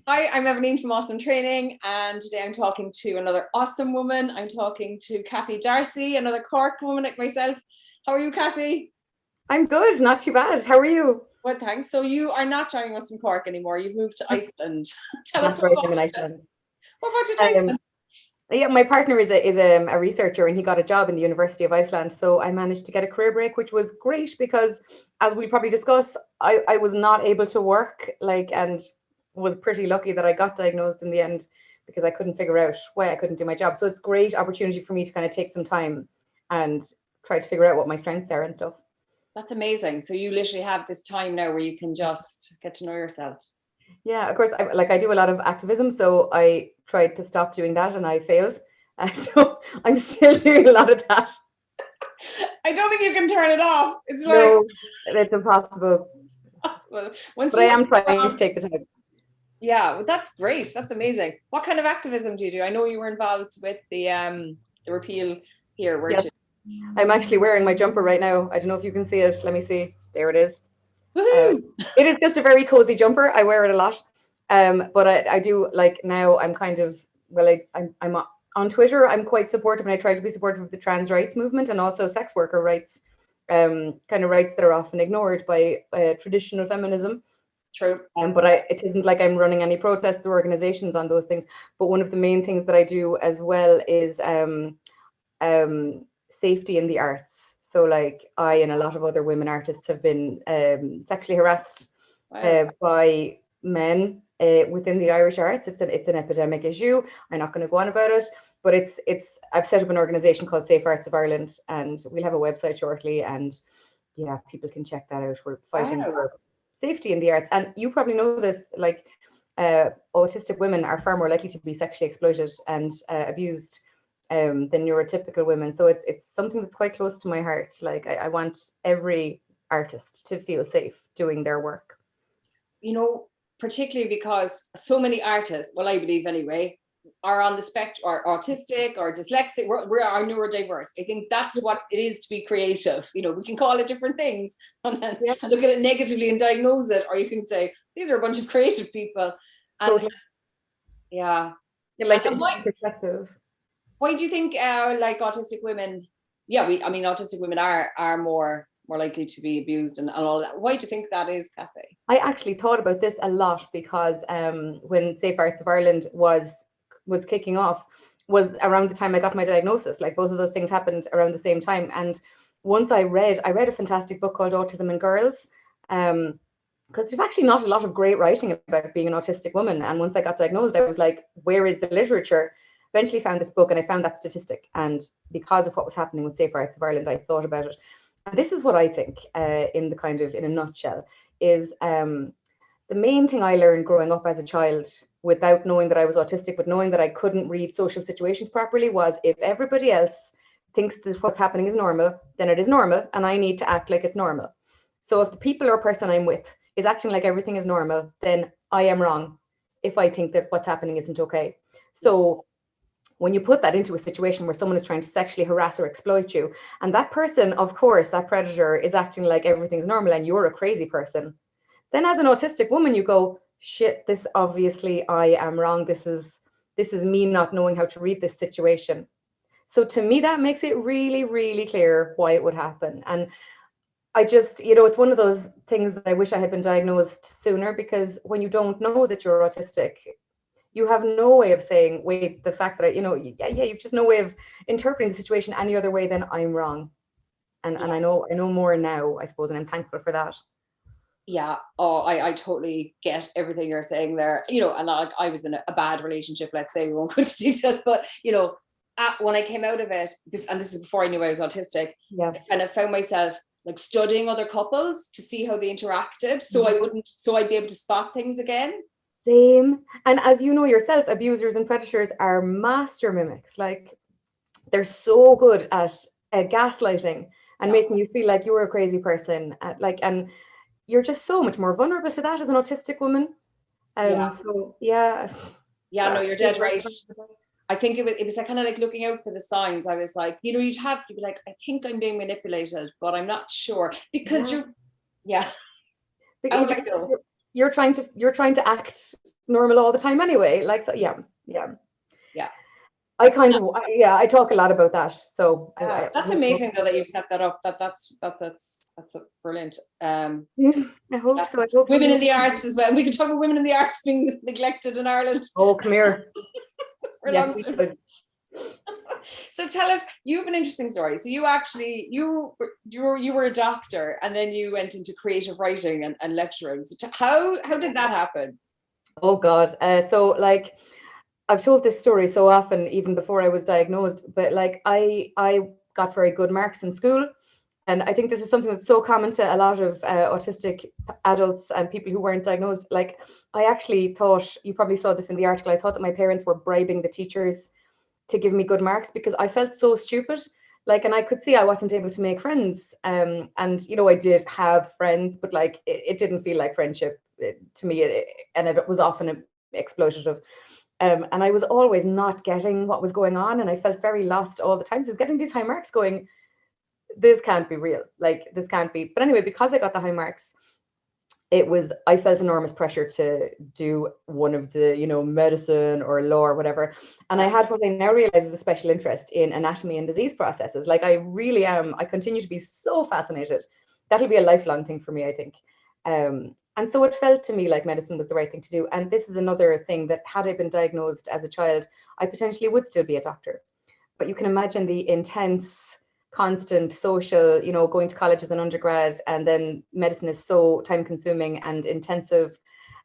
Hi, I'm Evaleen from AUsome Training, and today I'm talking to another awesome woman. I'm talking to Darcy, another Cork woman like myself. How are you, Kathy? I'm good, not too bad. How are you? Well, thanks. So you are not joining us from Cork anymore. You've moved to Iceland. Tell us That's what right, I'm brought in you to Iceland. Iceland. Um, yeah, my partner is a researcher and he got a job in the University of Iceland. So I managed to get a career break, which was great because, as we'll probably discuss, I was not able to work, and was pretty lucky that I got diagnosed in the end because I couldn't figure out why I couldn't do my job. So it's great opportunity for me to kind of take some time and try to figure out what my strengths are and stuff. That's amazing. So you literally have this time now where you can just get to know yourself. Yeah, of course. I do a lot of activism, so I tried to stop doing that and I failed. So I'm still doing a lot of that. I don't think you can turn it off. It's like, No, it's impossible. well, once But I you am trying to take the time. yeah, well, that's great. That's amazing. What kind of activism do you do? I know you were involved with the repeal here, weren't Yes, you? I'm actually wearing my jumper right now. I don't know if you can see it. Let me see. There it is. Uh, Woohoo! it is just a very cozy jumper. I wear it a lot. But I do like now. I'm kind of well. I'm on Twitter. I'm quite supportive, and I try to be supportive of the trans rights movement and also sex worker rights. Kind of rights that are often ignored by traditional feminism. True. But it isn't like I'm running any protests or organizations on those things. But one of the main things that I do as well is safety in the arts. So, like, I and a lot of other women artists have been sexually harassed Wow. by men within the Irish arts. It's an epidemic issue. I'm not going to go on about it, but it's. I've set up an organisation called Safe Arts of Ireland, and we'll have a website shortly. And yeah, people can check that out. We're fighting Wow. for safety in the arts, and you probably know this. Like, autistic women are far more likely to be sexually exploited and abused than neurotypical women. So it's something that's quite close to my heart. Like I want every artist to feel safe doing their work. You know, particularly because so many artists, well, I believe anyway, are on the spectrum, or autistic, or dyslexic. We are neurodiverse. I think that's what it is to be creative. You know, we can call it different things Yeah, and look at it negatively and diagnose it, or you can say these are a bunch of creative people. And totally. yeah, Yeah, like the and different perspective. why do you think like autistic women, yeah, I mean autistic women are more likely to be abused and all that? Why do you think that is, Kathy? I actually thought about this a lot because when Safe Arts of Ireland was kicking off was around the time I got my diagnosis. Like both of those things happened around the same time. And once I read a fantastic book called Autism in Girls. Because there's actually not a lot of great writing about being an autistic woman. And once I got diagnosed, I was like, where is the literature? Eventually found this book and I found that statistic. And because of what was happening with Safe Arts of Ireland, I thought about it. And this is what I think, in a nutshell, is the main thing I learned growing up as a child, without knowing that I was autistic, but knowing that I couldn't read social situations properly, was if everybody else thinks that what's happening is normal, then it is normal, and I need to act like it's normal. So if the people or person I'm with is acting like everything is normal, then I am wrong if I think that what's happening isn't okay. Yeah. So when you put that into a situation where someone is trying to sexually harass or exploit you, and that person, of course, that predator is acting like everything's normal and you're a crazy person, then as an autistic woman, you go, shit, this obviously I am wrong. This is me not knowing how to read this situation. So to me, that makes it really, really clear why it would happen. And I just, it's one of those things that I wish I had been diagnosed sooner because when you don't know that you're autistic, you have no way of saying, wait, the fact that yeah, you've just no way of interpreting the situation any other way than I'm wrong. And I know more now, I suppose, and I'm thankful for that. Yeah. Oh, I totally get everything you're saying there. You know, and I was in a bad relationship, let's say, we won't go into details, but when I came out of it, and this is before I knew I was autistic, Yeah. I kind of found myself like studying other couples to see how they interacted, so I'd be able to spot things again. Same. And as you know yourself, abusers and predators are master mimics. Like they're so good at gaslighting and Yeah. making you feel like you're a crazy person. And you're just so much more vulnerable to that as an autistic woman. Yeah. So yeah, Yeah, no, you're Safe dead Arts right. of Ireland. I think it was like kind of like looking out for the signs. I was like, you'd be like, I think I'm being manipulated, but I'm not sure because Yeah, you're, yeah. How will I because know? you're trying to act normal all the time anyway. Like, so yeah. I kind of, I talk a lot about that. So that's amazing though that you've set that up. That's a brilliant. I hope so. I hope women in the arts as well. We could talk about women in the arts being neglected in Ireland. Oh, come here. Yes, we could. So tell us, you have an interesting story. So you actually, you were a doctor, and then you went into creative writing and lecturing. So how did that happen? Oh God. So like, I've told this story so often, even before I was diagnosed, but like I got very good marks in school. And I think this is something that's so common to a lot of autistic adults and people who weren't diagnosed. Like, I actually thought, you probably saw this in the article, I thought that my parents were bribing the teachers to give me good marks because I felt so stupid. Like, and I could see I wasn't able to make friends. And, you know, I did have friends, but like, it didn't feel like friendship to me. And it was often exploitative. And I was always not getting what was going on. And I felt very lost all the time. So I was getting these high marks going, this can't be real. Like, this can't be. But anyway, because I got the high marks, I felt enormous pressure to do one of the, you know, medicine or law or whatever. And I had what I now realize is a special interest in anatomy and disease processes. Like, I really am. I continue to be so fascinated. That'll be a lifelong thing for me, I think. And so it felt to me like medicine was the right thing to do. And this is another thing that, had I been diagnosed as a child, I potentially would still be a doctor. But you can imagine the intense, constant social, you know, going to college as an undergrad, and then medicine is so time consuming and intensive.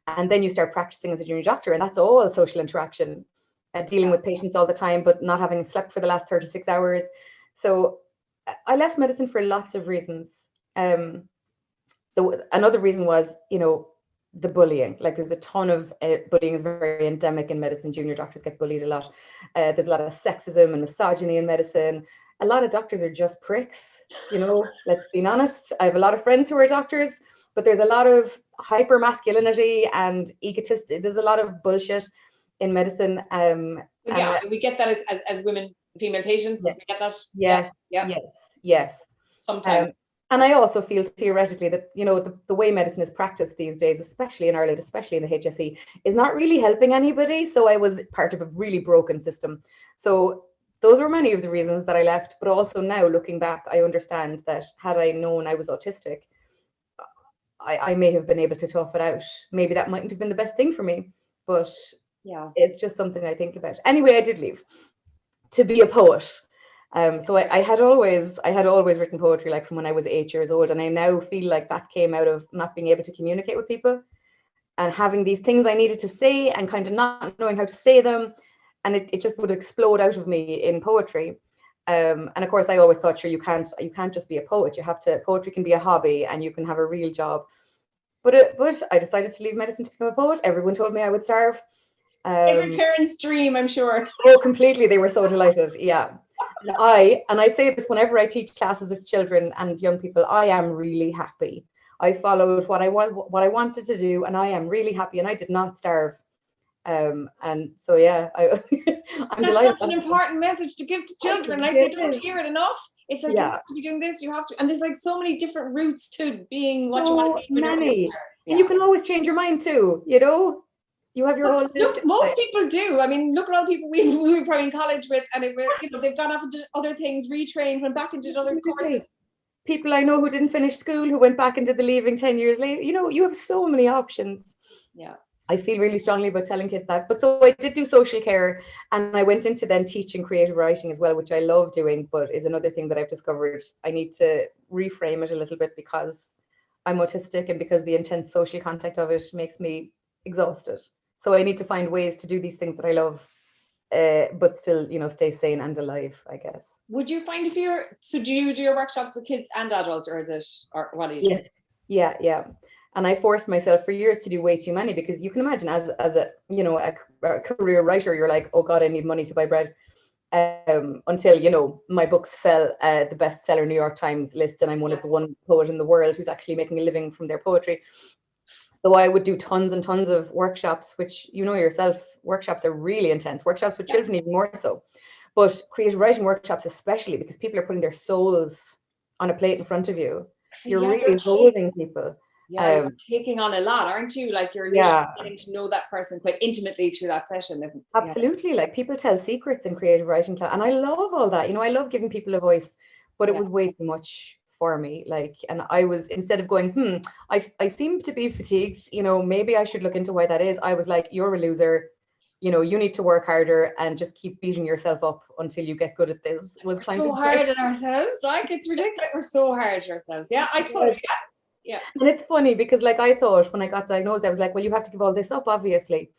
And then you start practicing as a junior doctor, and that's all social interaction, dealing with patients all the time, but not having slept for the last 36 hours. So I left medicine for lots of reasons. Another reason was, you know, the bullying. Like, there's a ton of bullying is very endemic in medicine. Junior doctors get bullied a lot. There's a lot of sexism and misogyny in medicine. A lot of doctors are just pricks, you know, let's be honest. I have a lot of friends who are doctors, but there's a lot of hyper masculinity and egotistic. There's a lot of bullshit in medicine. Yeah, we get that as women, female patients. Yes. We get that. Yes, yeah. yes. Sometimes. And I also feel theoretically that, you know, the way medicine is practiced these days, especially in Ireland, especially in the HSE, is not really helping anybody. So I was part of a really broken system. So those were many of the reasons that I left. But also now, looking back, I understand that had I known I was autistic, I may have been able to tough it out. Maybe that mightn't have been the best thing for me. But yeah, it's just something I think about. Anyway, I did leave to be a poet. So I had always written poetry, like, from when I was 8 years old, and I now feel like that came out of not being able to communicate with people and having these things I needed to say and kind of not knowing how to say them, and it just would explode out of me in poetry. And of course, I always thought, sure, you can't just be a poet. Poetry can be a hobby, and you can have a real job. But I decided to leave medicine to become a poet. Everyone told me I would starve. Every parent's dream, I'm sure. Oh, completely. They were so delighted. Yeah. And I say this whenever I teach classes of children and young people, I am really happy. I followed what I wanted to do, and I am really happy, and I did not starve. And so, yeah, I'm delighted. That's such an important message to give to children. Like, they don't hear it enough. It's like, you have to be doing this, you have to, and there's like so many different routes to being what you want to be. Many. And you can always change your mind too, you know? You have your own. Look, most people do. I mean, look at all the people we were probably in college with, and you know, they've gone off into other things, retrained, went back into other courses. People I know who didn't finish school, who went back into the leaving 10 years later. You know, you have so many options. Yeah. I feel really strongly about telling kids that. But so I did do social care, and I went into then teaching creative writing as well, which I love doing, but is another thing that I've discovered I need to reframe it a little bit, because I'm autistic and because the intense social contact of it makes me exhausted. So I need to find ways to do these things that I love, but still, you know, stay sane and alive, I guess. Would you find do you do your workshops with kids and adults, or what do you do? Yes. Yeah. And I forced myself for years to do way too many, because you can imagine as a, you know, a career writer, you're like, oh God, I need money to buy bread. Until, you know, my books sell the bestseller New York Times list, and I'm one of the one poet in the world who's actually making a living from their poetry. So I would do tons and tons of workshops, which, you know yourself, workshops are really intense. Workshops with children even more so. But creative writing workshops especially, because people are putting their souls on a plate in front of you. You're really holding people. Yeah, you're taking on a lot, aren't you? Like you're literally getting to know that person quite intimately through that session. Absolutely. Like people tell secrets in creative writing class, and I love all that. I love giving people a voice, but it was way too much for me. Like, and I was, instead of going, I seem to be fatigued, maybe I should look into why that is. I was like, you're a loser. You need to work harder and just keep beating yourself up until you get good at this. Was kind so of hard on ourselves. Like it's ridiculous. We're so hard on ourselves. Yeah, I totally. Yeah. And it's funny because like I thought when I got diagnosed, I was like, well, you have to give all this up, obviously.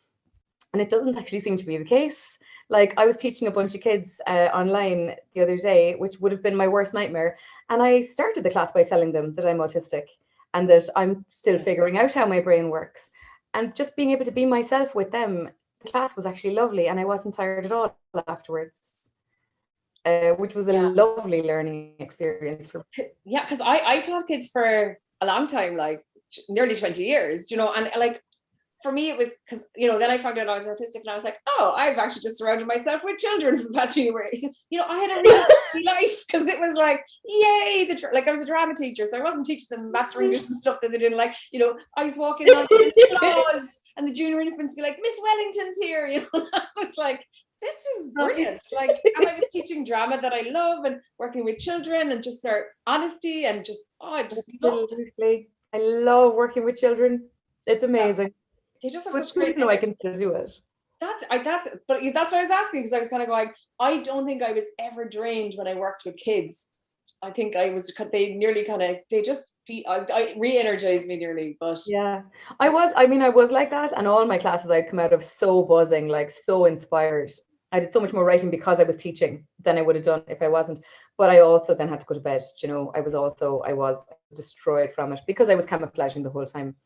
And it doesn't actually seem to be the case. Like I was teaching a bunch of kids online the other day, which would have been my worst nightmare. And I started the class by telling them that I'm autistic and that I'm still figuring out how my brain works. And just being able to be myself with them, the class was actually lovely. And I wasn't tired at all afterwards, which was a lovely learning experience for me. Yeah, because I taught kids for a long time, like nearly 20 years, and like, for me, it was because, then I found out I was autistic and I was like, oh, I've actually just surrounded myself with children for the past few years. I had a really happy life because it was like, yay, like I was a drama teacher. So I wasn't teaching them maths or English and stuff that they didn't like. I was walking on the claws and the junior infants be like, Miss Wellington's here. I was like, this is brilliant. Like, and I was teaching drama that I love and working with children and just their honesty and just, I just loved it. I love working with children. It's amazing. They just have such great. No, I can still do it. That's what I was asking, because I was kind of going, I don't think I was ever drained when I worked with kids. I think I was, they just feel, I re-energized me nearly, but. Yeah, I was like that. And all my classes I'd come out of so buzzing, like so inspired. I did so much more writing because I was teaching than I would have done if I wasn't. But I also then had to go to bed. I was destroyed from it because I was camouflaging the whole time.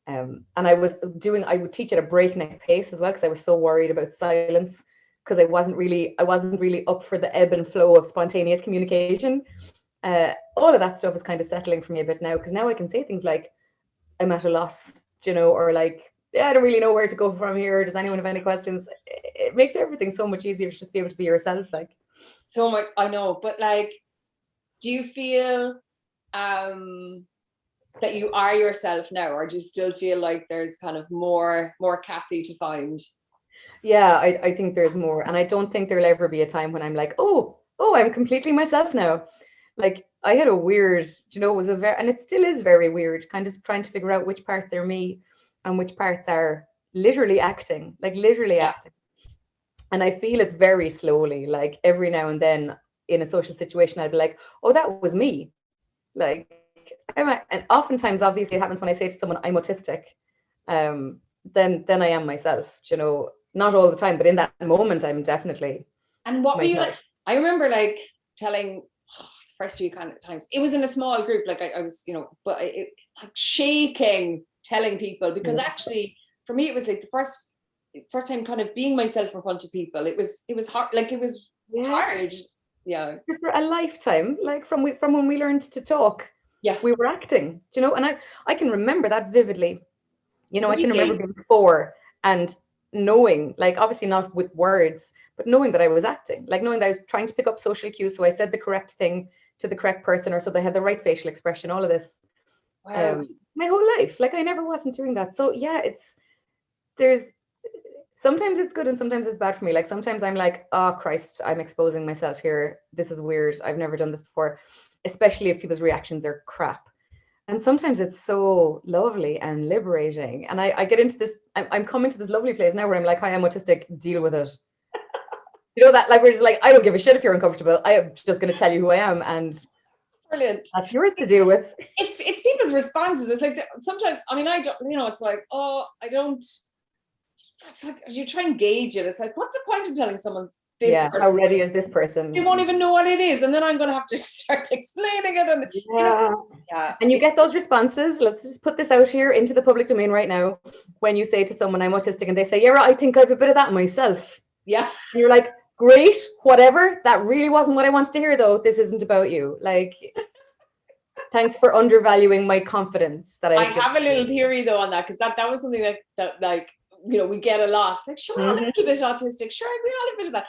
And I would teach at a breakneck pace as well because I was so worried about silence, because I wasn't really up for the ebb and flow of spontaneous communication. All of that stuff is kind of settling for me a bit now, because now I can say things like, I'm at a loss, or like, I don't really know where to go from here. Does anyone have any questions? It makes everything so much easier to just be able to be yourself. Like, so much, I know, but like, do you feel that you are yourself now, or do you still feel like there's kind of more Kathy to find? Yeah, I think there's more, and I don't think there'll ever be a time when I'm like, oh, I'm completely myself now. Like I had a weird, it was and it still is very weird, kind of trying to figure out which parts are me and which parts are literally acting, acting. And I feel it very slowly, like every now and then in a social situation, I'd be like, oh, that was me. Like, and oftentimes, obviously, it happens when I say to someone, I'm autistic. Then I am myself, not all the time, but in that moment, I'm definitely. And what myself. Were you like? I remember like telling the first few kind of times, it was in a small group, like I was, but like shaking, telling people, because actually for me, it was like the first time kind of being myself in front of people. It was hard, like it was hard. Yeah. For a lifetime, like from when we learned to talk. Yeah, we were acting, and I can remember that vividly. I can remember being 4 and knowing, like obviously not with words, but knowing that I was acting, like knowing that I was trying to pick up social cues, so I said the correct thing to the correct person, or so they had the right facial expression, all of this. Wow. My whole life, like I never wasn't doing that. So yeah, sometimes it's good and sometimes it's bad for me. Like sometimes I'm like, oh Christ, I'm exposing myself here. This is weird. I've never done this before, especially if people's reactions are crap. And sometimes it's so lovely and liberating. And I get into this, I'm coming to this lovely place now where I'm like, hi, I'm autistic, deal with it. That, like, we're just like, I don't give a shit if you're uncomfortable. I am just going to tell you who I am, and brilliant. That's yours to deal with. It's people's responses. It's like, sometimes, I mean, I don't, it's like, oh, I don't, it's like, you try and gauge it. It's like, what's the point in telling someone this person? How ready is this person? They won't even know what it is. And then I'm going to have to start explaining it. And, and you get those responses. Let's just put this out here into the public domain right now. When you say to someone, I'm autistic, and they say, yeah, I think I have a bit of that myself. Yeah. And you're like, great, whatever. That really wasn't what I wanted to hear, though. This isn't about you. Like, thanks for undervaluing my confidence. That I have a little theory, though, on that, because that was something that like, we get a lot. It's like, sure, I'm a little bit autistic. Sure, we all have a bit of that.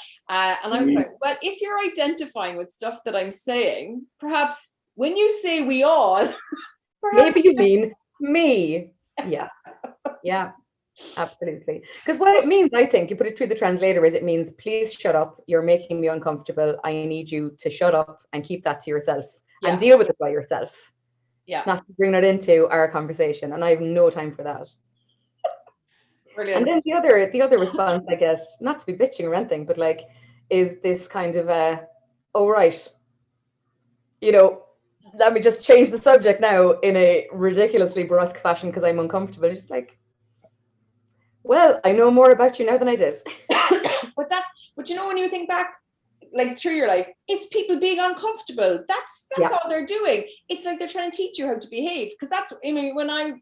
And I was like, well, if you're identifying with stuff that I'm saying, perhaps when you say we all, maybe you mean Me. Yeah. Yeah. Absolutely. Because what it means, I think, you put it through the translator, is it means, please shut up. You're making me uncomfortable. I need you to shut up and keep that to yourself and Yeah. deal with it by yourself. Yeah. Not to bring it into our conversation. And I have no time for that. And Brilliant. then the other response I get, not to be bitching or anything, but like, is this kind of oh right, let me just change the subject now in a ridiculously brusque fashion because I'm uncomfortable. Just like, well, I know more about you now than I did. But when you think back, like through your life, it's people being uncomfortable. That's all they're doing. It's like they're trying to teach you how to behave. Because when I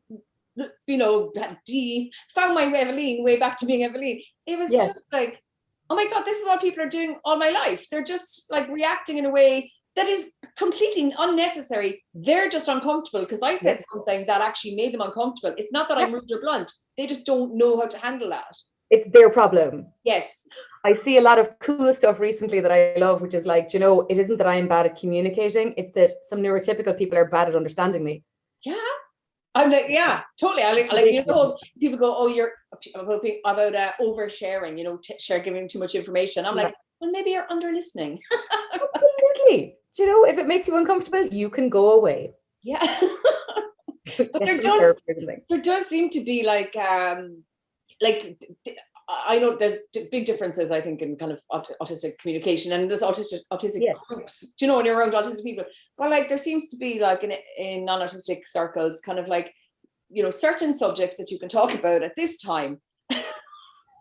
found my Evaleen way back to being Evaleen, it was just like, oh my God, this is what people are doing all my life. They're just like reacting in a way that is completely unnecessary. They're just uncomfortable because I said something that actually made them uncomfortable. It's not that I'm rude or blunt. They just don't know how to handle that. It's their problem. Yes. I see a lot of cool stuff recently that I love, which is like, it isn't that I'm bad at communicating. It's that some neurotypical people are bad at understanding me. Yeah. I'm like, yeah, totally. I like people go, oh, you're about oversharing, giving too much information. I'm like, well, maybe you're under listening. Absolutely. If it makes you uncomfortable, you can go away. Yeah. But there does seem to be like I know there's big differences, I think, in kind of autistic communication, and there's autistic groups, when you're around autistic people. But like there seems to be like in non-autistic circles kind of like, certain subjects that you can talk about at this time.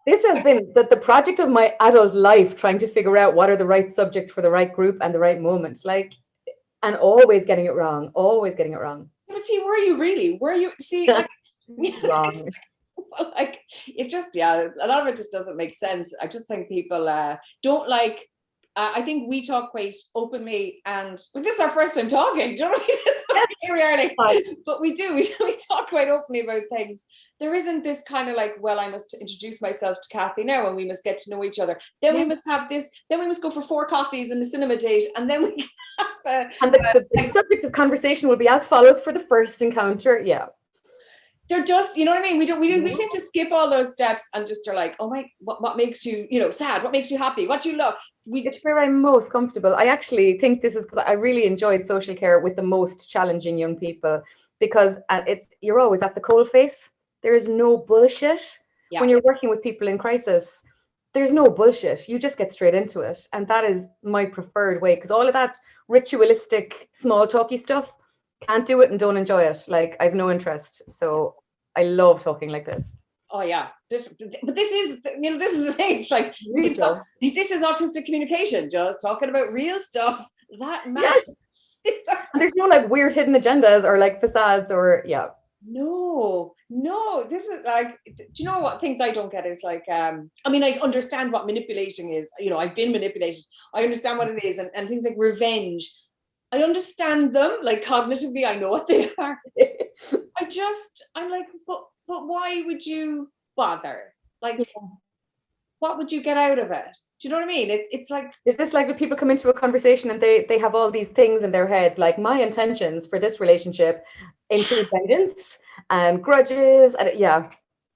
This has been the project of my adult life, trying to figure out what are the right subjects for the right group and the right moment. Like, and always getting it wrong. But see, were you really? Wrong? Like it just, a lot of it just doesn't make sense. I just think people don't like. I think we talk quite openly, and this is our first time talking. Do you know what I mean? It's not, here we are, but we talk quite openly about things. There isn't this kind of like, well, I must introduce myself to Kathy now, and we must get to know each other. Then we must have this. Then we must go for 4 coffees and a cinema date, and then we have. And the subject of conversation will be as follows for the first encounter. Yeah. They're just, you know what I mean? We seem to skip all those steps and just are like, oh my, what makes you, sad? What makes you happy? What do you love? It's where I'm most comfortable. I actually think this is because I really enjoyed social care with the most challenging young people, because you're always at the coalface. There is no bullshit. When you're working with people in crisis. There's no bullshit. You just get straight into it. And that is my preferred way, because all of that ritualistic, small talky stuff, can't do it and don't enjoy it. Like, I've no interest. So I love talking like this. Oh yeah, but this is the thing. It's like, this is autistic communication, just talking about real stuff that matters. There's no like weird hidden agendas or like facades or No, this is like, do you know what things I don't get is like, I understand what manipulating is. I've been manipulated. I understand what it is, and things like revenge. I understand them, like cognitively, I know what they are. I'm like, but why would you bother? Like, what would you get out of it? Do you know what I mean? It's like, it's just like when people come into a conversation and they have all these things in their heads, like, my intentions for this relationship include vengeance and grudges, and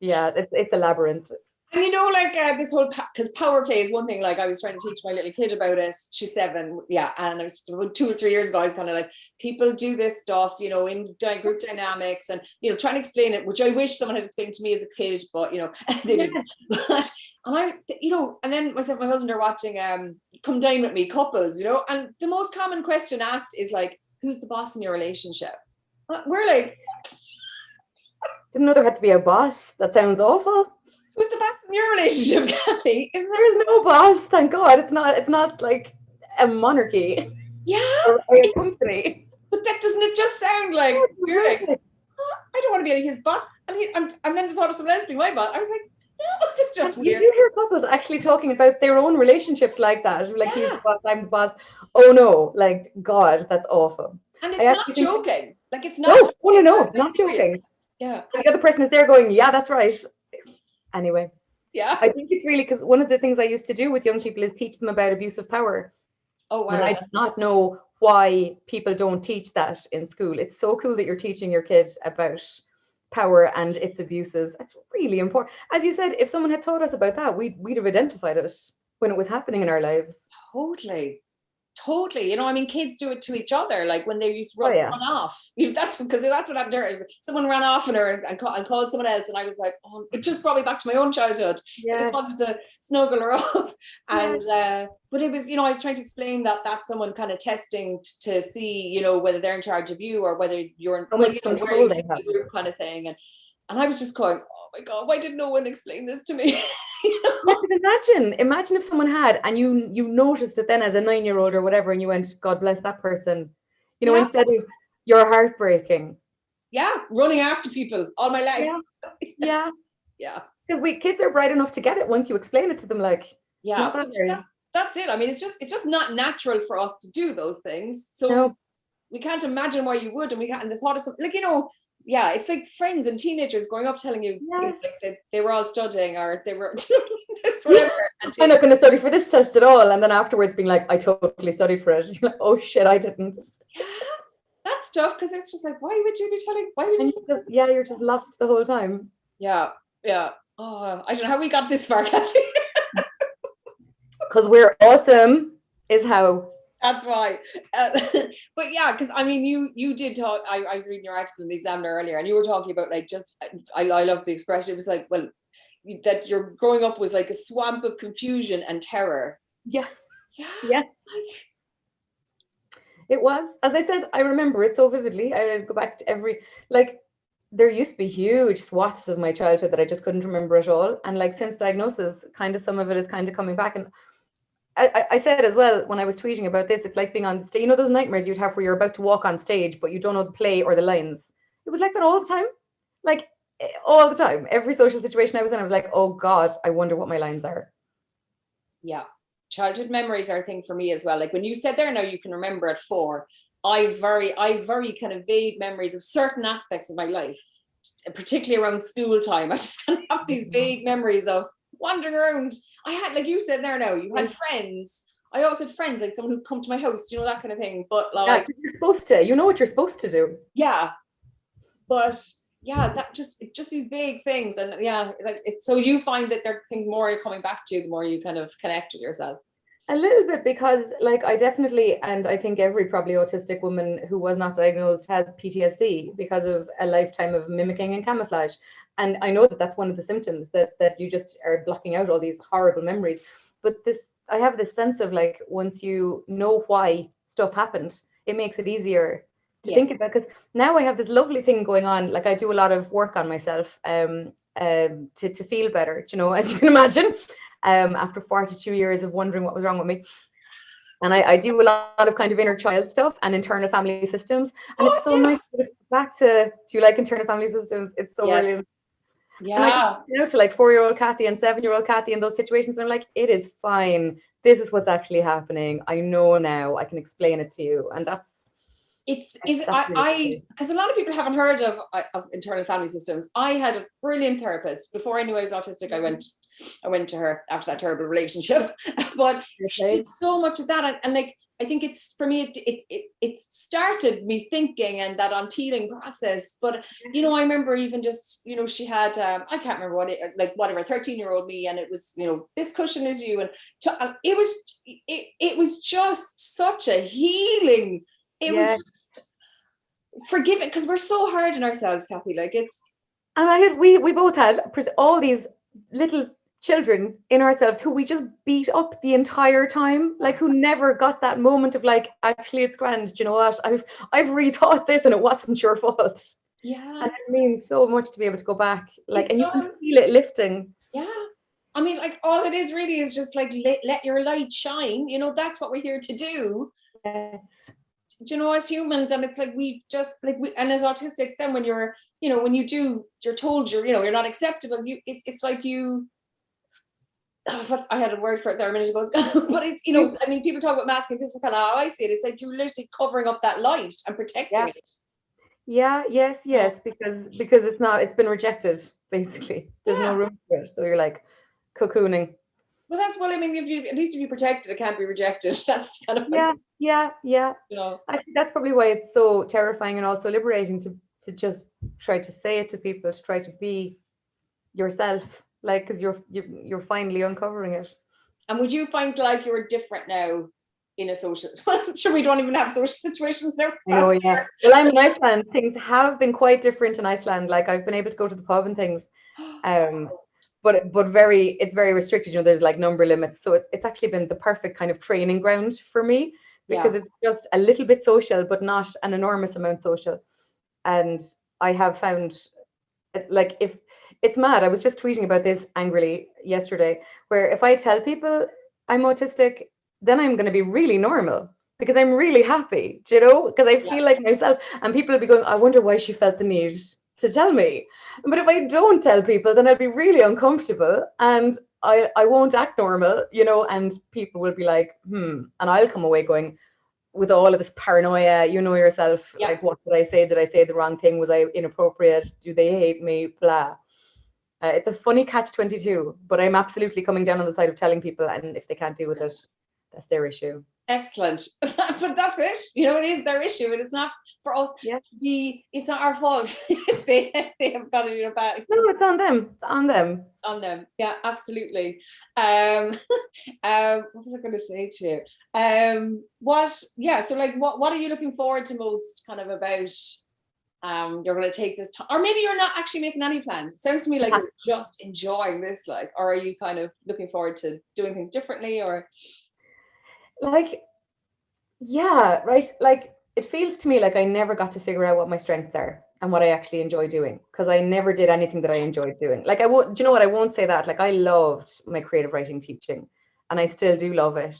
it's a labyrinth. And like this whole, because power play is one thing. Like, I was trying to teach my little kid about it. She's 7, and it was 2 or 3 years ago. I was kind of like, people do this stuff, in group dynamics, and trying to explain it, which I wish someone had explained to me as a kid, but they didn't. But and then myself and my husband are watching Come Dine With Me couples, and the most common question asked is like, who's the boss in your relationship? We're like, didn't know there had to be a boss. That sounds awful. Who's the boss in your relationship, Kathy? There's no boss, thank God. It's not like a monarchy. Yeah. Or a company. But that doesn't it just sound like you're like, I don't want to be his boss. And then the thought of someone else being my boss, I was like, no, it's just weird. You hear couples actually talking about their own relationships like that. Like, he's the boss, I'm the boss. Oh no, like, God, that's awful. And it's not joking. Like, it's not. No, not joking. Yeah. The other person is there going, yeah, that's right. Anyway. Yeah. I think it's really, because one of the things I used to do with young people is teach them about abuse of power. Oh, wow. And I did not know why people don't teach that in school. It's so cool that you're teaching your kids about power and its abuses. It's really important. As you said, if someone had taught us about that, we'd have identified it when it was happening in our lives. Totally. You know, I mean, kids do it to each other. Like when they used to run off. That's because that's what happened to her. Someone ran off on her and called someone else. And I was like, oh, it just brought me back to my own childhood. I just wanted to snuggle her up. And, but it was, you know, I was trying to explain that that's someone kind of testing to see, you know, whether they're in charge of you or whether you're in control the group kind of thing. And I was just going, oh my God, why did no one explain this to me? You know? Imagine if someone had, and you noticed it then as a 9-year-old or whatever, and you went, God bless that person, you know, instead of you're heartbreaking. Yeah, running after people all my life. Yeah. Because kids are bright enough to get it once you explain it to them. Like, that's it. I mean, it's just not natural for us to do those things. So we can't imagine why you would, and the thought of something like, you know. Yeah, it's like friends and teenagers growing up telling you things like that they were all studying or they were this, whatever. I'm not going to study for this test at all. And then afterwards being like, I totally studied for it. You're like, oh shit, I didn't. Yeah, that stuff, because it's just like, why would you be telling? Why would you? You're just lost the whole time. Yeah. Oh, I don't know how we got this far, Kathy. Because we're awesome, is how. That's why. But yeah, because I mean, you did talk. I was reading your article in the Examiner earlier, and you were talking about like just. I love the expression. It was like, well, that your growing up was like a swamp of confusion and terror. Yeah. It was. As I said, I remember it so vividly. I go back to there used to be huge swaths of my childhood that I just couldn't remember at all, and like since diagnosis, kind of some of it is kind of coming back. And I said as well when I was tweeting about this, it's like being on stage. You know those nightmares you'd have where you're about to walk on stage, but you don't know the play or the lines. It was like that all the time. Like all the time. Every social situation I was in, I was like, oh God, I wonder what my lines are. Yeah. Childhood memories are a thing for me as well. Like when you said there, now you can remember at 4. I very kind of vague memories of certain aspects of my life, particularly around school time. I just kind of have these vague memories of wandering around. I had, like you said there now, you had friends. I always had friends, like someone who'd come to my house, you know, that kind of thing. But like, you're supposed to, you know what you're supposed to do. Yeah. But yeah, that just these vague things. And yeah, so you find that there things more you're coming back to, the more you kind of connect with yourself. A little bit, because like I definitely, and I think every probably autistic woman who was not diagnosed has PTSD because of a lifetime of mimicking and camouflage. And I know that that's one of the symptoms, that you just are blocking out all these horrible memories. But I have this sense of like, once you know why stuff happened, it makes it easier to think about. Because now I have this lovely thing going on. Like I do a lot of work on myself to feel better, you know, as you can imagine, after 42 years of wondering what was wrong with me. And I do a lot of kind of inner child stuff and internal family systems. And it's so nice to get back to, do you like internal family systems? It's so brilliant. Yeah. And I can to like 4-year-old Kathy and 7-year-old Kathy in those situations. And I'm like, it is fine. This is what's actually happening. I know now. I can explain it to you. And because a lot of people haven't heard of internal family systems. I had a brilliant therapist before I knew I was autistic. I went to her after that terrible relationship, but she did so much of that. And like, I think it's, for me, it started me thinking and that unpeeling process. But, you know, I remember even just, you know, she had, I can't remember what like whatever, 13-year-old me. And it was, you know, this cushion is you. And it was just such a healing. It was just forgiving, because we're so hard on ourselves, Kathy. Like and we both had all these little children in ourselves who we just beat up the entire time, like who never got that moment of like, actually it's grand, you know what, I've rethought this and it wasn't your fault. Yeah. And it means so much to be able to go back, like, and you can feel it lifting. Yeah. I mean, like, all it is really is just like let your light shine, you know. That's what we're here to do. Yes. You know, as humans. And it's like, we've just like, and as autistics, then when you're, you know, when you're told you're not acceptable, it's like you, I had a word for it there a minute ago, but it's, you know, I mean, people talk about masking. This is kind of how I see it. It's like you're literally covering up that light and protecting it. Yeah, yes, because it's been rejected, basically. There's no room for it. So you're like cocooning. Well, I mean, at least if you protect it, it can't be rejected. That's kind of yeah. You know, I think that's probably why it's so terrifying and also liberating to just try to say it to people, to try to be yourself, like, because you're finally uncovering it. And would you find like you're different now in a social? Sure, we don't even have social situations now. I know, yeah. Well, I'm in Iceland. Things have been quite different in Iceland. Like, I've been able to go to the pub and things, but it's very restricted. There's like number limits, so it's actually been the perfect kind of training ground for me, because it's just a little bit social, but not an enormous amount social. And I have found, like, if it's mad, I was just tweeting about this angrily yesterday, where if I tell people I'm autistic, then I'm going to be really normal because I'm really happy, because I feel like myself, and people will be going, I wonder why she felt the need to tell me. But if I don't tell people, then I'll be really uncomfortable and I won't act normal, and people will be like, and I'll come away going, with all of this paranoia, yourself, like, what did I say? Did I say the wrong thing? Was I inappropriate? Do they hate me? Blah. It's a funny catch-22, but I'm absolutely coming down on the side of telling people, and if they can't deal with it, that's their issue. Excellent. But that's it. It is their issue, and it's not for us to be, it's not our fault if they have got it back. No, it's on them. It's on them. On them. Yeah, absolutely. What was I going to say to you? So like what are you looking forward to most kind of about you're going to take this time, or maybe you're not actually making any plans? It sounds to me like you're just enjoying this, like, or are you kind of looking forward to doing things differently, or like, yeah, right, like, it feels to me like I never got to figure out what my strengths are and what I actually enjoy doing, because I never did anything that I enjoyed doing. Like, I won't, do you know what, I won't say that, like, I loved my creative writing teaching and I still do love it,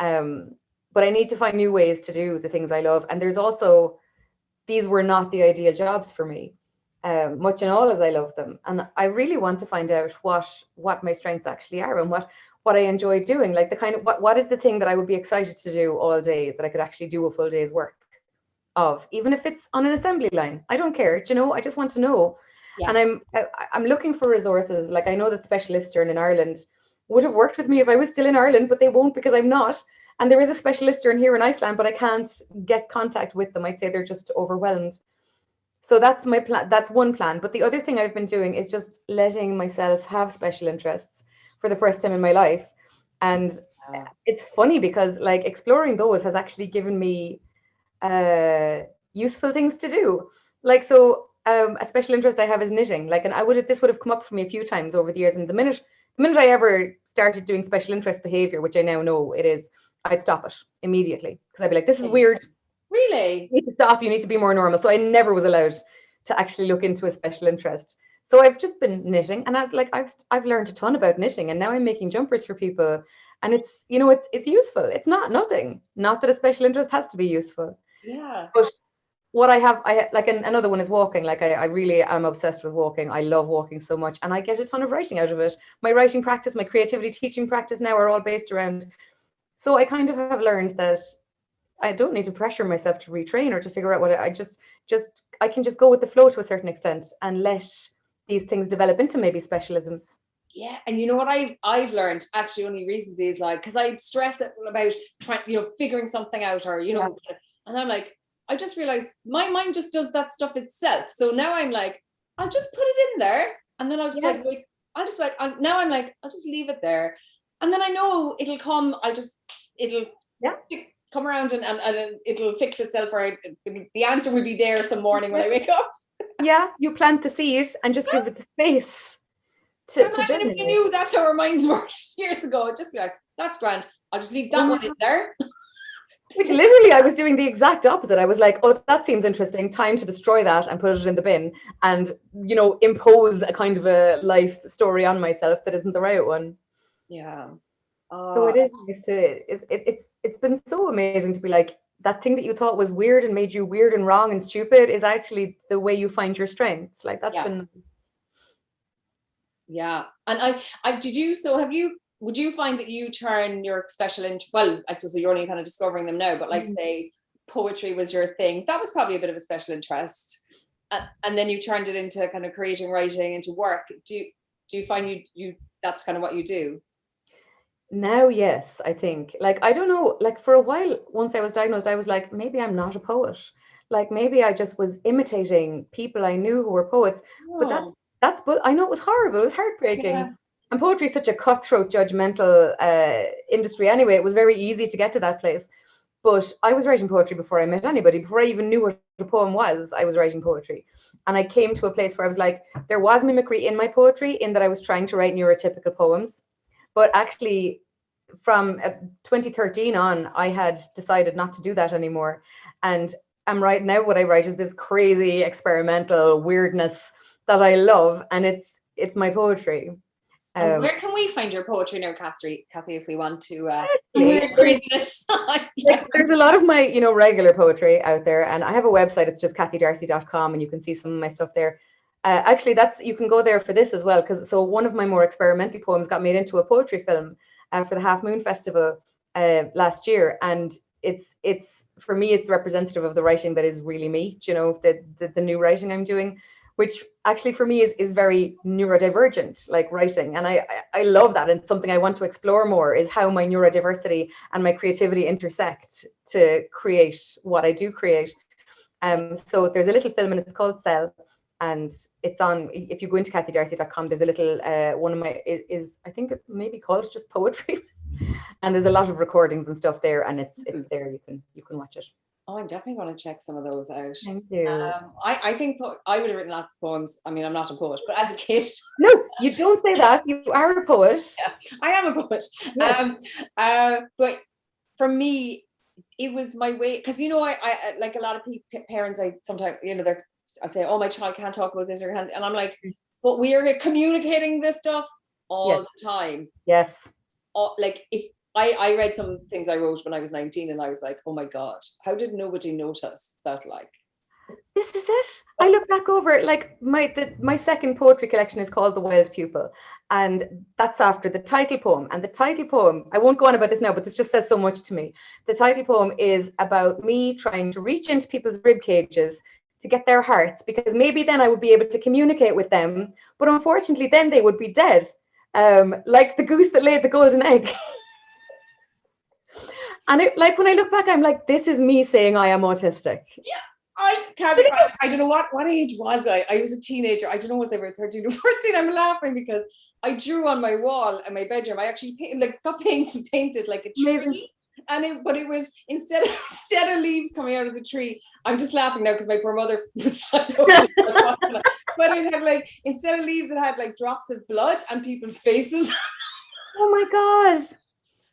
but I need to find new ways to do the things I love. And there's also, these were not the ideal jobs for me, much and all as I love them. And I really want to find out what my strengths actually are, and what I enjoy doing. Like, the kind of, what is the thing that I would be excited to do all day, that I could actually do a full day's work of, even if it's on an assembly line. I don't care, I just want to know. And I'm looking for resources. Like, I know that specialists in Ireland would have worked with me if I was still in Ireland, but they won't, because I'm not. And there is a specialist here in Iceland, but I can't get contact with them. I'd say they're just overwhelmed. So that's my plan. That's one plan. But the other thing I've been doing is just letting myself have special interests for the first time in my life. And it's funny because, like, exploring those has actually given me useful things to do. Like, so a special interest I have is knitting. Like, and this would have come up for me a few times over the years. And the minute I ever started doing special interest behavior, which I now know it is, I'd stop it immediately, because I'd be like, this is weird. Really? You need to stop. You need to be more normal. So I never was allowed to actually look into a special interest. So I've just been knitting, and I've learned a ton about knitting, and now I'm making jumpers for people, and it's it's useful. It's not nothing. Not that a special interest has to be useful. Yeah. But what I have like, another one is walking. Like, I really am obsessed with walking. I love walking so much, and I get a ton of writing out of it. My writing practice, my creativity teaching practice now are all based around. So I kind of have learned that I don't need to pressure myself to retrain or to figure out what I can just go with the flow to a certain extent and let these things develop into maybe specialisms. Yeah, and you know what I've learned actually only recently is, like, because I stress about trying, figuring something out, or and I'm like, I just realized my mind just does that stuff itself. So now I'm like, I'll just put it in there, and then I'll just now I'm like, I'll just leave it there, and then I know it'll come. It'll come around and it'll fix itself, or the answer will be there some morning when I wake up. Yeah, you plant the seed and just give it the space to imagine if you knew that's how our minds worked years ago. It'd just be like, that's grand, I'll just leave that one in there. Which literally, I was doing the exact opposite. I was like, oh, that seems interesting, time to destroy that and put it in the bin, and impose a kind of a life story on myself that isn't the right one. Yeah. So it is nice it's been so amazing to be like, that thing that you thought was weird and made you weird and wrong and stupid is actually the way you find your strengths. Like, that's been. Yeah. And would you find that you turn your special interest, well, I suppose you're only kind of discovering them now, but like, say poetry was your thing, that was probably a bit of a special interest, and then you turned it into kind of creating writing into work. Do you find you that's kind of what you do Now? Yes, I think, like, I don't know, like, for a while, once I was diagnosed, I was like, maybe I'm not a poet. Like maybe I just was imitating people I knew who were poets, but Oh, but I know it was horrible. It was yeah. heartbreaking. And poetry is such a cutthroat, judgmental industry anyway. It was very easy to get to that place. But I was writing poetry before I met anybody. Before I even knew what a poem was, I was writing poetry. And I came to a place where I was like, there was mimicry in my poetry, in that I was trying to write neurotypical poems. But actually, from 2013 on, I had decided not to do that anymore. And I'm right now, what I write is this crazy experimental weirdness that I love. And it's my poetry. And where can we find your poetry now, Kathy, if we want to Actually, craziness? like, there's a lot of my, regular poetry out there, and I have a website. It's just kathydarcy.com, and you can see some of my stuff there. Actually, you can go there for this as well, because one of my more experimental poems got made into a poetry film for the Half Moon Festival last year, and it's for me, it's representative of the writing that is really me. The new writing I'm doing, which actually for me is very neurodivergent, like writing. And I love that. And it's something I want to explore more, is how my neurodiversity and my creativity intersect to create what I do create. So there's a little film, and it's called Cell. And it's on, if you go into kathydarcy.com, there's a little, one of my, I think it's maybe called just poetry. And there's a lot of recordings and stuff there, and it's there, you can watch it. Oh, I'm definitely going to check some of those out. Thank you. I think I would have written lots of poems. I mean, I'm not a poet, but as a kid. No, you don't say that. You are a poet. Yeah, I am a poet. Yes. But for me, it was my way, because I like a lot of parents, I sometimes, I say, oh, my child can't talk about this, and I'm like, but we are communicating this stuff all the time. Yes. Like, if I read some things I wrote when I was 19, and I was like, oh my God, how did nobody notice that? Like, this is it. I look back over it, like my second poetry collection is called The Wild Pupil, and that's after the title poem. And the title poem, I won't go on about this now, but this just says so much to me. The title poem is about me trying to reach into people's rib cages to get their hearts, because maybe then I would be able to communicate with them, but unfortunately then they would be dead, like the goose that laid the golden egg. And when I look back, I'm like, this is me saying I am autistic. Yeah. I don't know what age was I? I was a teenager. I don't know, was I about 13 or 14? I'm laughing because I drew on my wall in my bedroom. I actually got paints and painted like a tree. Amazing. But it was instead of leaves coming out of the tree. I'm just laughing now because my poor mother was but it had instead of leaves, it had drops of blood on people's faces. Oh my God.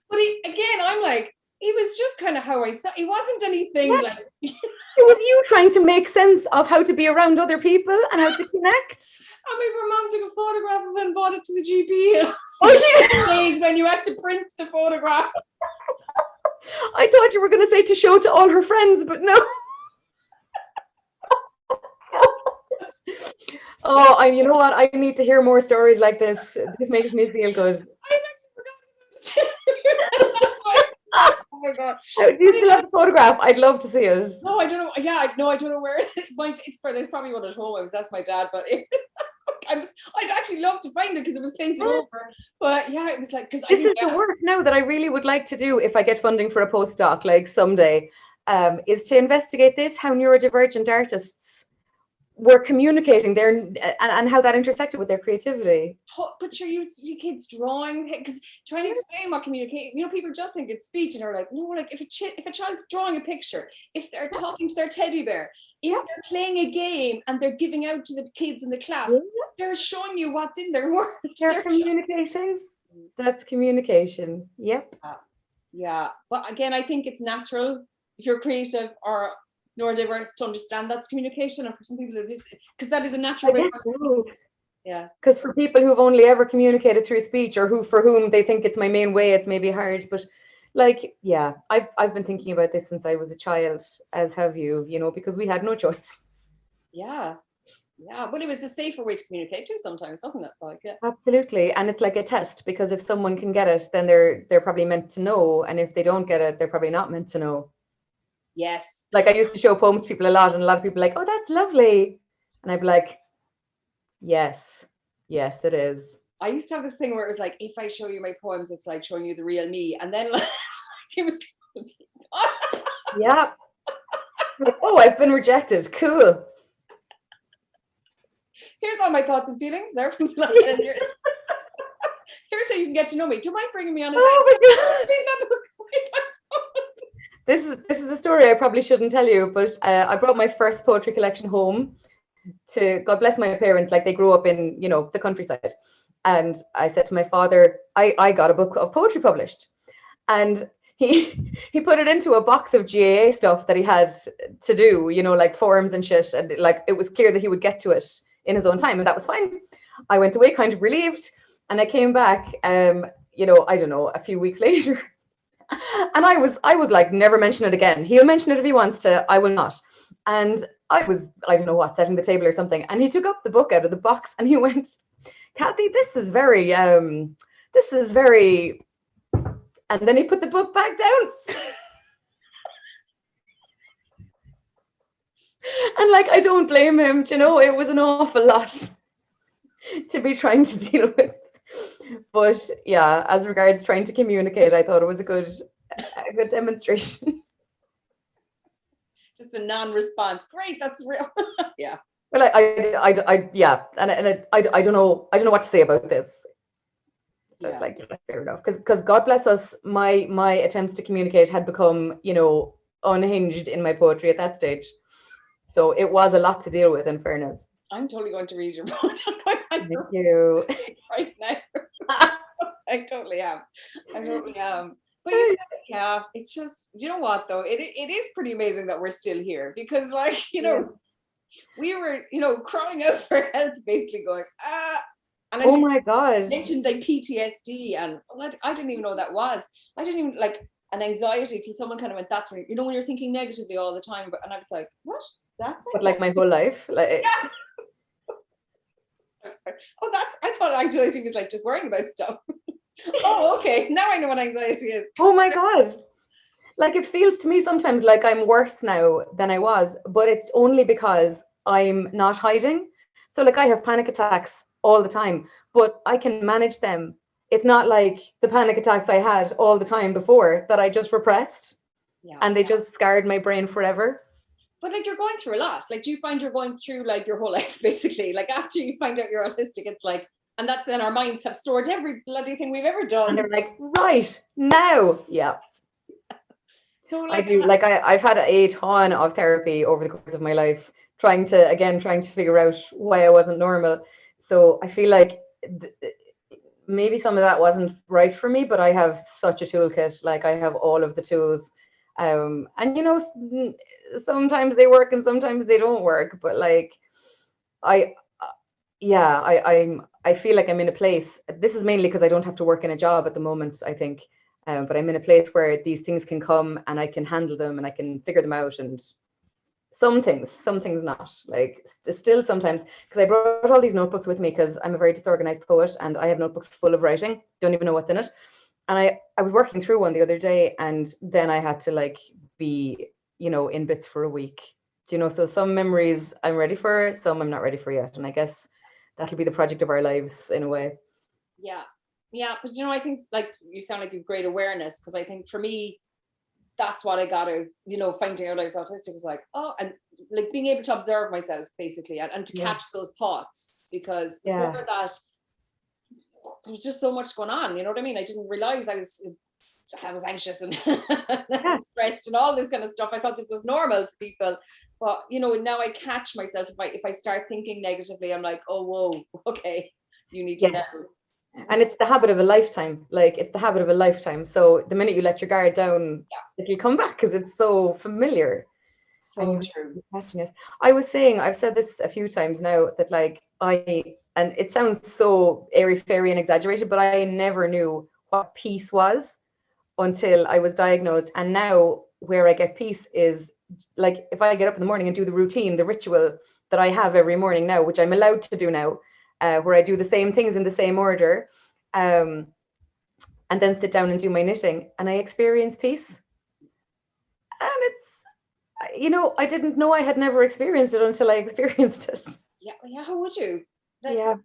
But again, I'm like, it was just kind of how I saw. It wasn't anything like. It was you trying to make sense of how to be around other people and how to connect. I remember Mom took a photograph of it and brought it to the GP. Days when you had to print the photograph. I thought you were going to say to show to all her friends, but no. Oh, you know what? I need to hear more stories like this. This makes me feel good. I actually forgot. Oh my God. Do you still have the photograph? I'd love to see it. No, I don't know. Yeah, no, I don't know where. There's probably one at home. I was asked my dad, but I'd actually love to find it because it was painted over. But yeah, it was like, because this is the work now that I really would like to do if I get funding for a postdoc, like someday, is to investigate this, how neurodivergent artists were communicating and how that intersected with their creativity. But you see kids drawing, because trying to explain what communicate, people just think it's speech, and they're like, no, like if a child's drawing a picture, if they're talking to their teddy bear, if they're playing a game and they're giving out to the kids in the class, they're showing you what's in their words. They're communicating. That's communication. Yep. Yeah, but again, I think it's natural if you're creative or neurodiverse to understand that's communication, and for some people it is, because that is a natural way. Yeah, because for people who've only ever communicated through speech, or for whom they think it's my main way, it's maybe hard. But I've been thinking about this since I was a child, as have you, because we had no choice. Yeah, but it was a safer way to communicate too sometimes, wasn't it? Absolutely. And it's like a test, because if someone can get it, then they're probably meant to know, and if they don't get it, they're probably not meant to know. Yes. Like, I used to show poems to people a lot, and a lot of people are like, oh, that's lovely. And I'd be like, yes, it is. I used to have this thing where it was like, if I show you my poems, it's like showing you the real me. And then it was. Yeah. Like, oh, I've been rejected. Cool. Here's all my thoughts and feelings. They're from the last 10 years. Here's how you can get to know me. Do you mind bringing me on a date? Oh my God. This is a story I probably shouldn't tell you, but I brought my first poetry collection home to, God bless my parents, like they grew up in, you know, the countryside. And I said to my father, I got a book of poetry published. And he put it into a box of GAA stuff that he had to do, you know, like forms and shit. And like it was clear that he would get to it in his own time, and that was fine. I went away kind of relieved, and I came back, you know, I don't know, a few weeks later. And I was like, never mention it again. He'll mention it if he wants to, I will not. And I don't know what, setting the table or something. And he took up the book out of the box and he went, Kathy, this is very, and then he put the book back down. And like, I don't blame him, you know, it was an awful lot to be trying to deal with. But yeah, as regards trying to communicate, I thought it was a good demonstration. Just the non-response. Great, that's real. Yeah. Well, I yeah, and I don't know what to say about this. I was like, fair enough, because God bless us, my attempts to communicate had become, you know, unhinged in my poetry at that stage. So it was a lot to deal with, in fairness. I'm totally going to read your book. Thank you. Right now. I totally am. But you said, yeah, it's just, you know what though? It is pretty amazing that we're still here, because like, you know, we were, you know, crying out for help, basically going, and oh my God. mentioned like PTSD, and I didn't even know what that was. I didn't even like an anxiety till someone kind of went, that's when, you know, when you're thinking negatively all the time. And I was like, what? That's but like my whole life, like yeah. I was like, oh, I thought anxiety was like just worrying about stuff. Oh, okay, now I know what anxiety is. Oh my God. Like it feels to me sometimes like I'm worse now than I was, but it's only because I'm not hiding. So like I have panic attacks all the time, but I can manage them. It's not like the panic attacks I had all the time before that I just repressed, and they just scarred my brain forever. But like you're going through a lot. Like, do you find you're going through like your whole life basically? Like after you find out you're autistic, it's like, and that then our minds have stored every bloody thing we've ever done. And they're like, right now, yeah. So like, I do, like I've had a ton of therapy over the course of my life, trying to figure out why I wasn't normal. So I feel like maybe some of that wasn't right for me, but I have such a toolkit. Like I have all of the tools. And you know, sometimes they work and sometimes they don't work, but like I feel like I'm in a place, this is mainly because I don't have to work in a job at the moment, I think, but I'm in a place where these things can come and I can handle them and I can figure them out. And some things not, like still sometimes, because I brought all these notebooks with me because I'm a very disorganized poet and I have notebooks full of writing, don't even know what's in it. And I was working through one the other day, and then I had to like be, you know, in bits for a week. Do you know? So some memories I'm ready for, some I'm not ready for yet. And I guess that'll be the project of our lives in a way. Yeah. Yeah. But you know, I think like you sound like you've great awareness, because I think for me, that's what I got out of, you know, finding out I was autistic, was like, oh, and like being able to observe myself basically, and to catch those thoughts, because before that, there was just so much going on, you know what I mean? I didn't realize I was anxious and stressed and all this kind of stuff. I thought this was normal for people, but you know, now I catch myself if I start thinking negatively, I'm like, oh, whoa, okay, you need to know. And it's the habit of a lifetime. Like it's the habit of a lifetime. So the minute you let your guard down, it'll come back because it's so familiar. So true. Catching it. I was saying, I've said this a few times now, that like and it sounds so airy-fairy and exaggerated, but I never knew what peace was until I was diagnosed. And now where I get peace is like if I get up in the morning and do the routine, the ritual that I have every morning now, which I'm allowed to do now, where I do the same things in the same order, and then sit down and do my knitting, and I experience peace. And it's, you know, I didn't know I had never experienced it until I experienced it. Yeah, how would you? Yeah.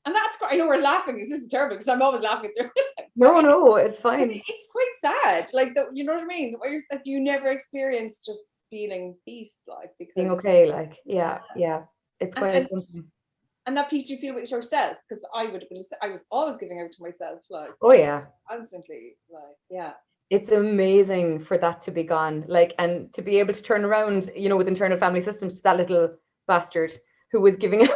And that's great. I know we're laughing. This is terrible because I'm always laughing through it. No, it's fine. It's quite sad. Like, you know what I mean? Where you're like, you never experienced just feeling peace, like, Being because okay, like, yeah, it's quite and something. and that peace you feel with yourself, because I was always giving out to myself, like, Oh yeah, constantly, like, yeah. it's amazing for that to be gone, like, and to be able to turn around, with internal family systems, to that little bastard who was giving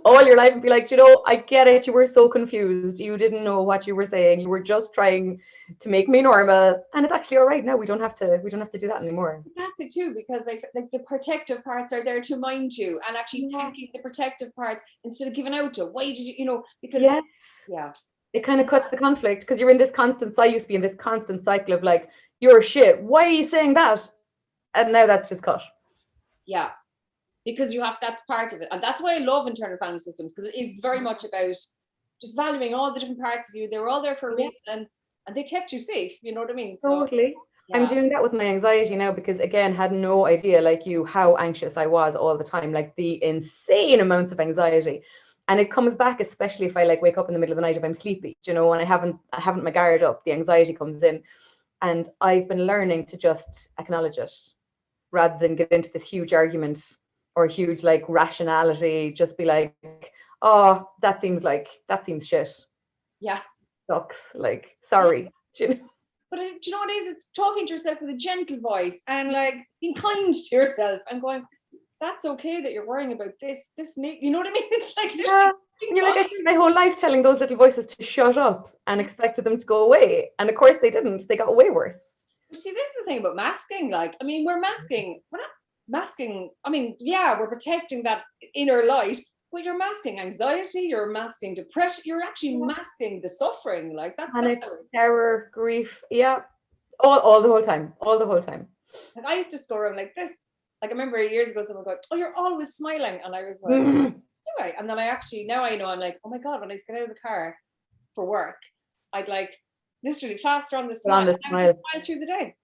all your life and be like, I get it. You were so confused. You didn't know what you were saying. You were just trying to make me normal. And it's actually all right now. We don't have to do that anymore. That's it too, because like the protective parts are there to mind you, and actually Yeah. thanking the protective parts instead of giving out to, why did you, because Yeah. yeah. It kind of cuts the conflict, because you're in this constant, I used to be in this constant cycle of like, you're shit. Why are you saying that? And now that's just cut. Yeah. Because you have, that's part of it. And that's why I love internal family systems, because it is very much about just valuing all the different parts of you. They were all there for a Yeah. reason, and they kept you safe. You know what I mean? So Totally. yeah. I'm doing that with my anxiety now, because again, had no idea, like you, how anxious I was all the time, like the insane amounts of anxiety. And it comes back, especially if I like wake up in the middle of the night if I'm sleepy, and I haven't my guard up, the anxiety comes in. And I've been learning to just acknowledge it rather than get into this huge argument or huge like rationality, just be like, oh, that seems shit. Yeah. Sucks. Like, sorry. Yeah. But do you know what it is? It's talking to yourself with a gentle voice and like being kind to yourself and going, that's okay that you're worrying about this. You know what I mean? It's like, Yeah. And you're like, I spent my whole life telling those little voices to shut up and expected them to go away. And of course they didn't. They got way worse. See, this is the thing about masking. Like, I mean, we're not masking. I mean, yeah, we're protecting that inner light, but you're masking anxiety, you're masking depression, you're actually masking the suffering. Like Panic, terror, grief. Yeah. All the whole time. All the whole time. Like, I used to score them like this. Like, I remember years ago, someone going, "Oh, you're always smiling," and I was like, "Do I?" And then now I know, I'm like, "Oh my god!" When I used to get out of the car for work, I'd like literally plaster on the smile. I would just smile through the day.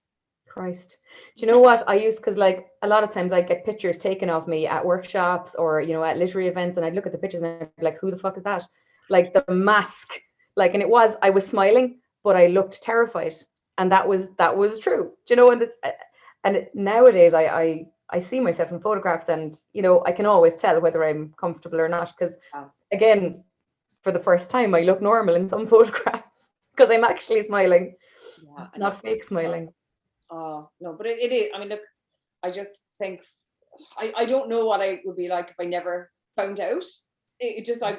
Christ. Do you know what I use? Because like a lot of times I get pictures taken of me at workshops or at literary events, and I'd look at the pictures and I'd be like, who the fuck is that? Like the mask. Like, and I was smiling, but I looked terrified. And that was true. Do you know? And nowadays I see myself in photographs, and I can always tell whether I'm comfortable or not, because again, for the first time I look normal in some photographs because I'm actually smiling, not fake smiling. Oh no, but it is. I mean, look, I just think I don't know what I would be like if I never found out. It just I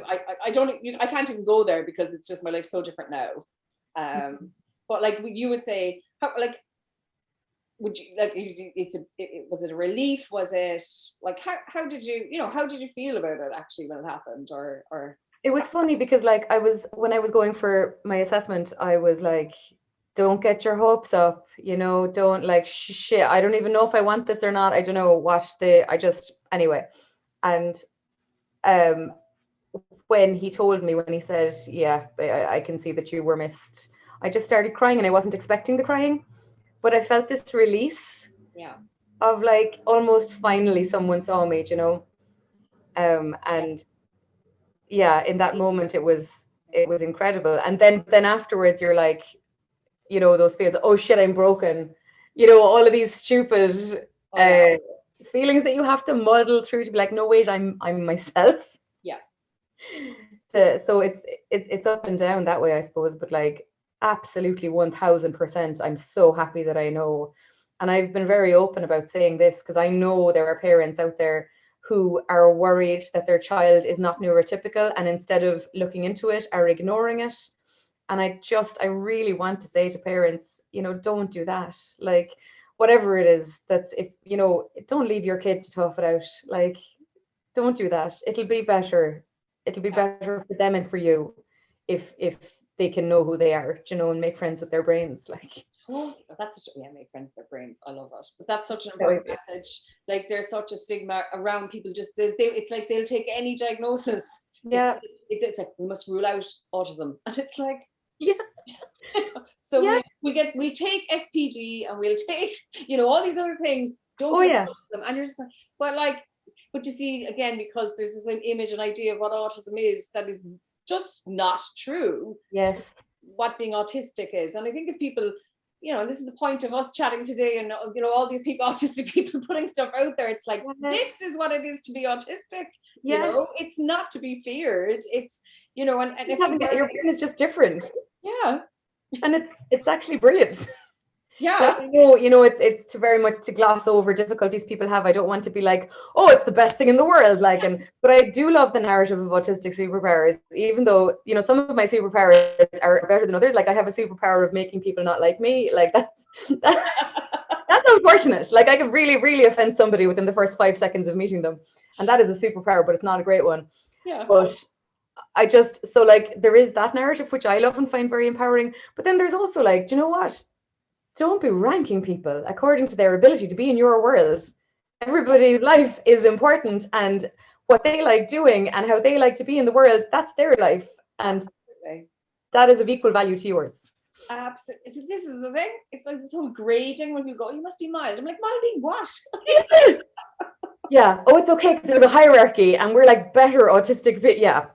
don't, I can't even go there because it's just, my life's so different now. But like you would say, how, like, would you like, was it a relief? Was it like, how did you feel about it actually when it happened, or It was funny because like when I was going for my assessment, I was like, don't get your hopes up, don't like shit. I don't even know if I want this or not. I don't know anyway. And when he told me, when he said, yeah, I can see that you were missed, I just started crying, and I wasn't expecting the crying, but I felt this release of like, almost finally someone saw me, and yeah, in that moment it was incredible. And then afterwards you're like, those feels, oh shit, I'm broken, all of these stupid feelings that you have to muddle through to be like, no wait, I'm myself. So it's up and down that way, I suppose, but like absolutely 1000%, I'm so happy that I know. And I've been very open about saying this because I know there are parents out there who are worried that their child is not neurotypical, and instead of looking into it are ignoring it. And I really want to say to parents, don't do that. Like, whatever it is, that's, if don't leave your kid to tough it out. Like, don't do that. It'll be better for them and for you if they can know who they are, and make friends with their brains. Like, that's make friends with their brains. I love that. But that's such an important message. Like, there's such a stigma around people. Just it's like they'll take any diagnosis. Yeah, it's like, we must rule out autism, and it's like, yeah. So we'll take SPD, and we'll take all these other things. Don't autism, and you're just like, but you see, again, because there's this image and idea of what autism is that is just not true. Yes. What being autistic is. And I think if people you know, this is the point of us chatting today, and you know, all these people, autistic people, putting stuff out there. It's like, Yes. this is what it is to be autistic. You Yes. know, it's not to be feared. It's, you know, and if Your brain is just different. yeah, and it's actually brilliant. yeah, Like, you know, it's to very much to gloss over difficulties people have. I don't want to be like, oh, it's the best thing in the world. Like, but I do love the narrative of autistic superpowers, even though, you know, some of my superpowers are better than others. Like, I have a superpower of making people not like me. Like, that's unfortunate. Like, I could really, really offend somebody within the first 5 seconds of meeting them. And that is a superpower, but it's not a great one. yeah. But I just, so like, there is that narrative, which I love and find very empowering. But then there's also like, do you know what? Don't be ranking people according to their ability to be in your world. Everybody's life is important, and what they like doing and how they like to be in the world, that's their life. And Absolutely. that is of equal value to yours. Absolutely. This is the thing. It's like this whole grading when people go, you must be mild. I'm like, milding what? Yeah. Oh, it's okay because there's a hierarchy and we're like better autistic. Yeah.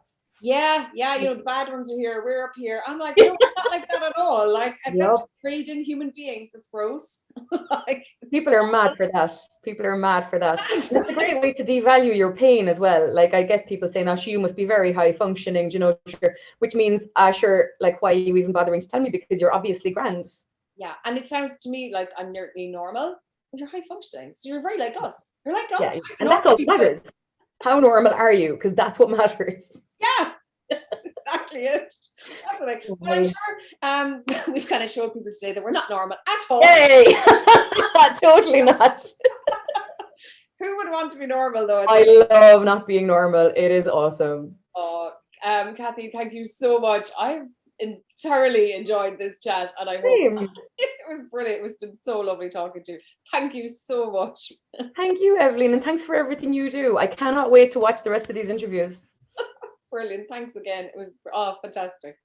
Yeah, you know, the bad ones are here, we're up here. I'm like, no, it's not like that at all. Like, that's just grading human beings. It's gross. Like, people are mad for that. People are mad for that. And it's a great way to devalue your pain as well. Like, I get people saying, oh, you must be very high functioning, you know, sure. Which means, sure, like, why are you even bothering to tell me? Because you're obviously grand. Yeah, and it sounds to me like I'm nearly normal, but you're high functioning. So you're very like us. You're like us. Yeah. And that's all that matters. How normal are you? Because that's what matters. Yeah, that's exactly it. That's what but I'm sure we've kind of showed people today that we're not normal at all. Yay! Totally not. Who would want to be normal though? I love not being normal. It is awesome. Oh, Kathy, thank you so much. I've thoroughly enjoyed this chat, and I hope it was brilliant. It's been so lovely talking to you. Thank you so much. Thank you, Evaleen, and thanks for everything you do. I cannot wait to watch the rest of these interviews. Brilliant. Thanks again. It was fantastic.